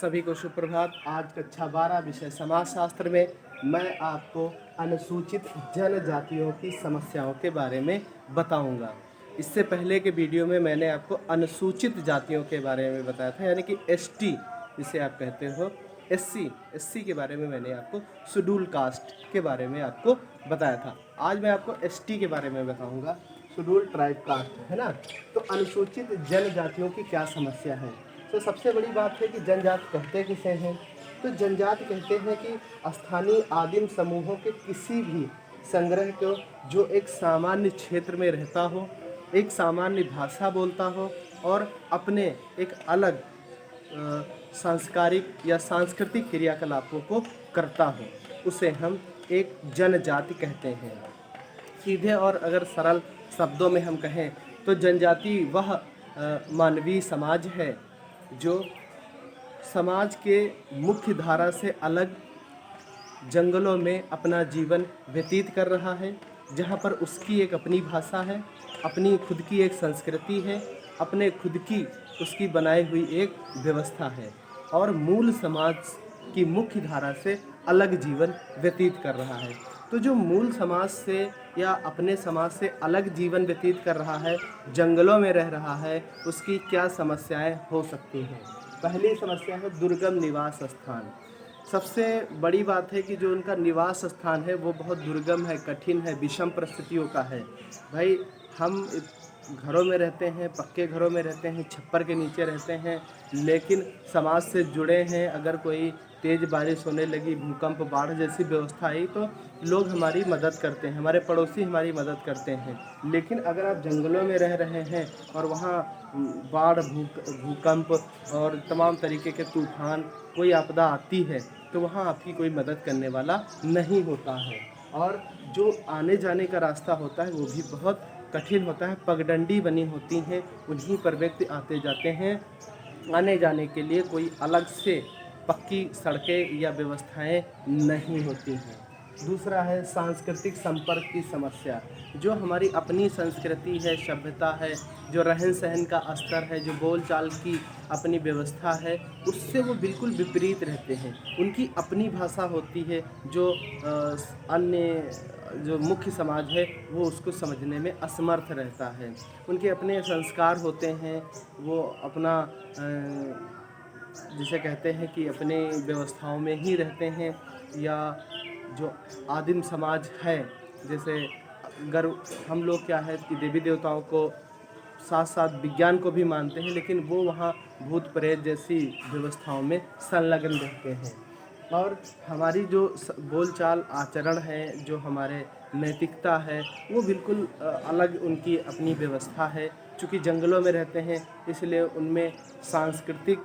सभी को सुप्रभात। आज कक्षा 12 विषय समाजशास्त्र में मैं आपको अनुसूचित जनजातियों की समस्याओं के बारे में बताऊंगा। इससे पहले के वीडियो में मैंने आपको अनुसूचित जातियों के बारे में बताया था, यानी कि एसटी जिसे आप कहते हो, एससी के बारे में मैंने आपको शेड्यूल कास्ट के बारे में आपको बताया था। आज मैं आपको एसटी के बारे में बताऊंगा, शेड्यूल ट्राइब कास्ट, है ना। तो अनुसूचित जनजातियों की क्या समस्या है। तो सबसे बड़ी बात है कि जनजाति कहते किसे हैं। तो जनजाति कहते हैं कि स्थानीय आदिम समूहों के किसी भी संग्रह को जो एक सामान्य क्षेत्र में रहता हो, एक सामान्य भाषा बोलता हो और अपने एक अलग सांस्कारिक या सांस्कृतिक क्रियाकलापों को करता हो, उसे हम एक जनजाति कहते हैं। सीधे और अगर सरल शब्दों में हम कहें तो जनजाति वह मानवीय समाज है जो समाज के मुख्य धारा से अलग जंगलों में अपना जीवन व्यतीत कर रहा है, जहाँ पर उसकी एक अपनी भाषा है, अपनी खुद की एक संस्कृति है, अपने खुद की उसकी बनाई हुई एक व्यवस्था है और मूल समाज की मुख्य धारा से अलग जीवन व्यतीत कर रहा है। तो जो मूल समाज से या अपने समाज से अलग जीवन व्यतीत कर रहा है, जंगलों में रह रहा है, उसकी क्या समस्याएं हो सकती हैं। पहली समस्या है दुर्गम निवास स्थान। सबसे बड़ी बात है कि जो उनका निवास स्थान है वो बहुत दुर्गम है, कठिन है, विषम परिस्थितियों का है। भाई हम घरों में रहते हैं, पक्के घरों में रहते हैं, छप्पर के नीचे रहते हैं, लेकिन समाज से जुड़े हैं। अगर कोई तेज़ बारिश होने लगी, भूकंप, बाढ़ जैसी व्यवस्था आई तो लोग हमारी मदद करते हैं, हमारे पड़ोसी हमारी मदद करते हैं। लेकिन अगर आप जंगलों में रह रहे हैं और वहाँ बाढ़, भूकंप और तमाम तरीके के तूफान, कोई आपदा आती है तो वहाँ आपकी कोई मदद करने वाला नहीं होता है और जो आने जाने का रास्ता होता है वो भी बहुत कठिन होता है। पगडंडी बनी होती हैं, उन्हीं पर व्यक्ति आते जाते हैं। आने जाने के लिए कोई अलग से पक्की सड़कें या व्यवस्थाएं नहीं होती हैं। दूसरा है सांस्कृतिक संपर्क की समस्या। जो हमारी अपनी संस्कृति है, सभ्यता है, जो रहन सहन का स्तर है, जो बोलचाल की अपनी व्यवस्था है, उससे वो बिल्कुल विपरीत रहते हैं। उनकी अपनी भाषा होती है जो अन्य जो मुख्य समाज है वो उसको समझने में असमर्थ रहता है। उनके अपने संस्कार होते हैं, वो अपना जिसे कहते हैं कि अपने व्यवस्थाओं में ही रहते हैं। या जो आदिम समाज है, जैसे अगर हम लोग क्या है कि देवी देवताओं को साथ साथ विज्ञान को भी मानते हैं, लेकिन वो वहाँ भूत प्रेत जैसी व्यवस्थाओं में संलग्न रहते हैं। और हमारी जो बोलचाल आचरण है, जो हमारे नैतिकता है, वो बिल्कुल अलग उनकी अपनी व्यवस्था है। चूँकि जंगलों में रहते हैं इसलिए उनमें सांस्कृतिक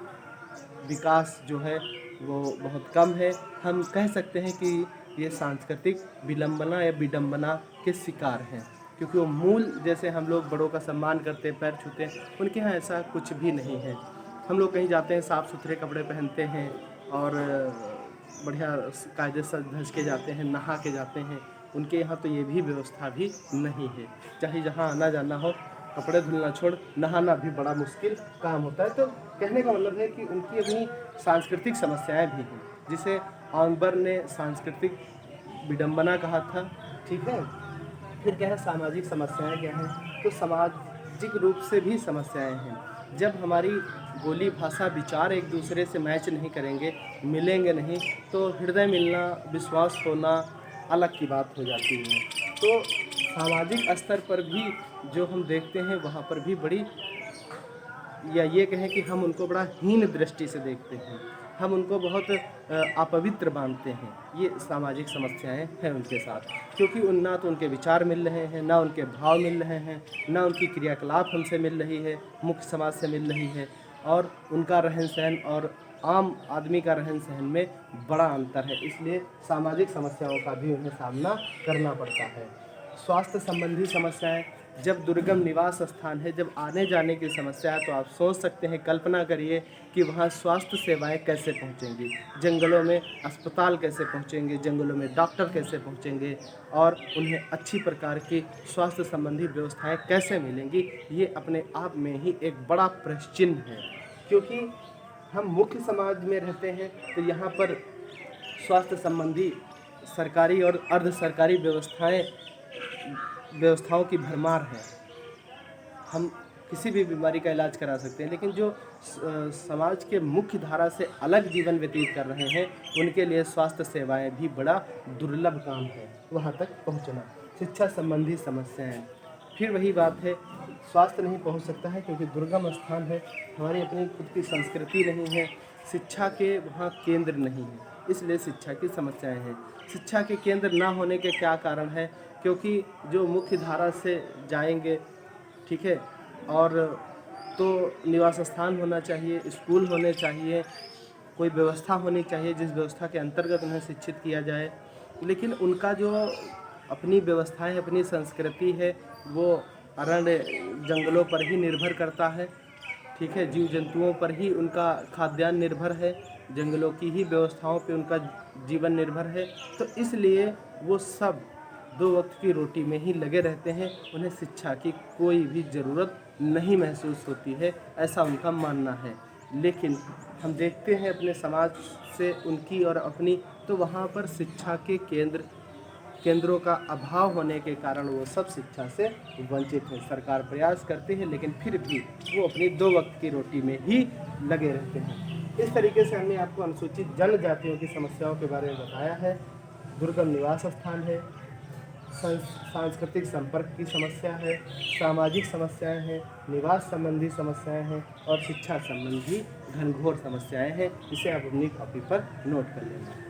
विकास जो है वो बहुत कम है। हम कह सकते हैं कि ये सांस्कृतिक विलंबना या विडंबना के शिकार हैं, क्योंकि वो मूल, जैसे हम लोग बड़ों का सम्मान करते हैं, पैर छूते हैं, उनके यहाँ ऐसा कुछ भी नहीं है। हम लोग कहीं जाते हैं साफ़ सुथरे कपड़े पहनते हैं और बढ़िया कायदे से धंस के जाते हैं, नहा के जाते हैं। उनके यहाँ तो ये भी व्यवस्था भी नहीं है। चाहे जहाँ आना जाना हो, कपड़े धुलना छोड़ नहाना भी बड़ा मुश्किल काम होता है। तो कहने का मतलब है कि उनकी अपनी सांस्कृतिक समस्याएं भी हैं, जिसे ऑनबर ने सांस्कृतिक विडंबना कहा था। ठीक है। फिर क्या है, सामाजिक समस्याएं क्या हैं। तो सामाजिक रूप से भी समस्याएं हैं। जब हमारी बोली, भाषा, विचार एक दूसरे से मैच नहीं करेंगे, मिलेंगे नहीं, तो हृदय मिलना, विश्वास होना अलग की बात हो जाती है। तो सामाजिक स्तर पर भी जो हम देखते हैं वहाँ पर भी बड़ी, या ये कहें कि हम उनको बड़ा हीन दृष्टि से देखते हैं, हम उनको बहुत अपवित्र मानते हैं। ये सामाजिक समस्याएं हैं उनके साथ, क्योंकि ना तो उनके विचार मिल रहे हैं, ना उनके भाव मिल रहे हैं, ना उनकी क्रियाकलाप हमसे मिल रही है, मुख्य समाज से मिल रही है। और उनका रहन सहन और आम आदमी का रहन सहन में बड़ा अंतर है, इसलिए सामाजिक समस्याओं का भी उन्हें सामना करना पड़ता है। स्वास्थ्य संबंधी समस्याएं, जब दुर्गम निवास स्थान है, जब आने जाने की समस्या है, तो आप सोच सकते हैं, कल्पना करिए कि वहाँ स्वास्थ्य सेवाएं कैसे पहुँचेंगी, जंगलों में अस्पताल कैसे पहुँचेंगे, जंगलों में डॉक्टर कैसे पहुँचेंगे और उन्हें अच्छी प्रकार की स्वास्थ्य संबंधी व्यवस्थाएं कैसे मिलेंगी। ये अपने आप में ही एक बड़ा प्रश्न चिन्ह है, क्योंकि हम मुख्य समाज में रहते हैं तो यहाँ पर स्वास्थ्य संबंधी सरकारी और अर्ध सरकारी व्यवस्थाओं की भरमार है। हम किसी भी बीमारी का इलाज करा सकते हैं, लेकिन जो समाज के मुख्य धारा से अलग जीवन व्यतीत कर रहे हैं उनके लिए स्वास्थ्य सेवाएं भी बड़ा दुर्लभ काम है वहाँ तक पहुँचना। शिक्षा संबंधी समस्याएं, फिर वही बात है, स्वास्थ्य नहीं पहुँच सकता है क्योंकि दुर्गम स्थान है, हमारी अपनी खुद की संस्कृति नहीं है, शिक्षा के वहाँ केंद्र नहीं है, इसलिए शिक्षा की समस्याएं हैं। शिक्षा के केंद्र ना होने के क्या कारण है? क्योंकि जो मुख्य धारा से जाएंगे, ठीक है, और तो निवास स्थान होना चाहिए, स्कूल होने चाहिए, कोई व्यवस्था होनी चाहिए जिस व्यवस्था के अंतर्गत उन्हें शिक्षित किया जाए, लेकिन उनका जो अपनी व्यवस्थाएं, अपनी संस्कृति है वो अरण्य जंगलों पर ही निर्भर करता है, ठीक है, जीव जंतुओं पर ही उनका खाद्यान्न निर्भर है, जंगलों की ही व्यवस्थाओं पे उनका जीवन निर्भर है, तो इसलिए वो सब 2 वक्त की रोटी में ही लगे रहते हैं, उन्हें शिक्षा की कोई भी ज़रूरत नहीं महसूस होती है, ऐसा उनका मानना है। लेकिन हम देखते हैं अपने समाज से उनकी और अपनी, तो वहाँ पर शिक्षा के केंद्रों का अभाव होने के कारण वो सब शिक्षा से वंचित हैं। सरकार प्रयास करती है लेकिन फिर भी वो अपनी 2 वक्त की रोटी में ही लगे रहते हैं। इस तरीके से हमने आपको अनुसूचित जनजातियों की समस्याओं के बारे में बताया है। दुर्गम निवास स्थान है, सांस्कृतिक संपर्क की समस्या है, सामाजिक समस्याएं हैं, निवास संबंधी समस्याएं हैं और शिक्षा संबंधी घनघोर समस्याएं हैं। इसे आप अपनी कॉपी पर नोट कर लेना।